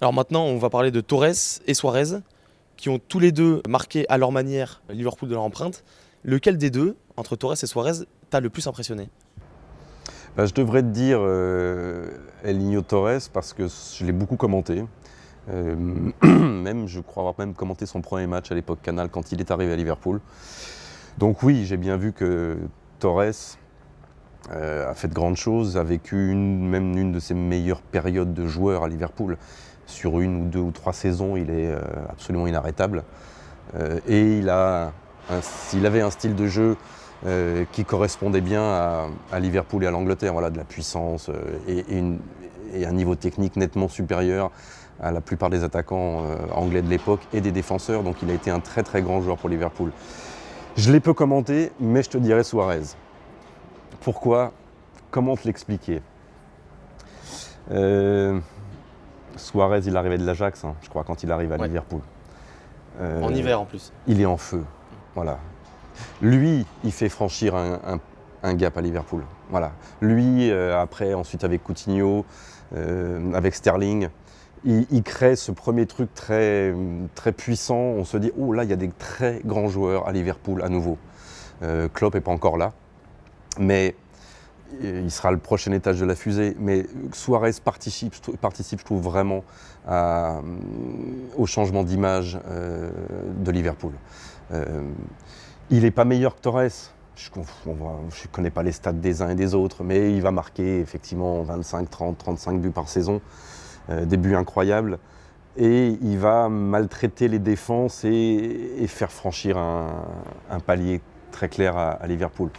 Alors maintenant, on va parler de Torres et Suarez, qui ont tous les deux marqué à leur manière Liverpool de leur empreinte. Lequel des deux, entre Torres et Suarez, t'a le plus impressionné? Je devrais te dire El Niño Torres parce que je l'ai beaucoup commenté. Même, je crois avoir même commenté son premier match à l'époque Canal quand il est arrivé à Liverpool. Donc oui, j'ai bien vu que Torres a fait de grandes choses, a vécu même une de ses meilleures périodes de joueur à Liverpool. Sur une ou deux ou trois saisons, il est absolument inarrêtable. Et il avait un style de jeu qui correspondait bien à Liverpool et à l'Angleterre, voilà, de la puissance et un niveau technique nettement supérieur à la plupart des attaquants anglais de l'époque et des défenseurs. Donc il a été un très très grand joueur pour Liverpool. Je l'ai peu commenté, mais je te dirais Suarez. Pourquoi? Comment te l'expliquer? Suarez, il arrivait de l'Ajax, je crois, quand il arrive à Liverpool. En hiver en plus. Il est en feu, voilà. Lui, il fait franchir un gap à Liverpool. Voilà. Lui, après, ensuite avec Coutinho, avec Sterling, il crée ce premier truc très, très puissant. On se dit, oh là, il y a des très grands joueurs à Liverpool à nouveau. Klopp n'est pas encore là, mais il sera le prochain étage de la fusée. Mais Suarez participe je trouve, vraiment au changement d'image de Liverpool. Il n'est pas meilleur que Torres. Je ne connais pas les stats des uns et des autres, mais il va marquer effectivement 25, 30, 35 buts par saison. Des buts incroyables. Et il va maltraiter les défenses et faire franchir un palier très clair à Liverpool.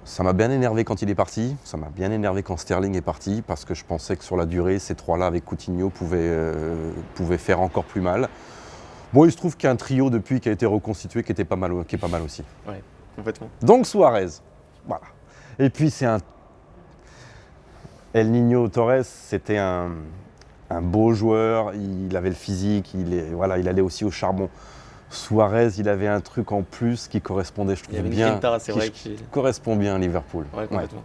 Ça m'a bien énervé quand il est parti, ça m'a bien énervé quand Sterling est parti, parce que je pensais que sur la durée, ces trois-là avec Coutinho pouvaient faire encore plus mal. Bon, il se trouve qu'il y a un trio depuis qui a été reconstitué qui est pas mal aussi. Ouais, complètement. Donc Suarez, voilà. Et puis c'est El Niño Torres, c'était un beau joueur, il avait le physique, il allait aussi au charbon. Suarez, il avait un truc en plus qui correspondait, je trouve, Il y avait bien, une grinta, c'est vrai, correspond bien à Liverpool. Ouais, complètement.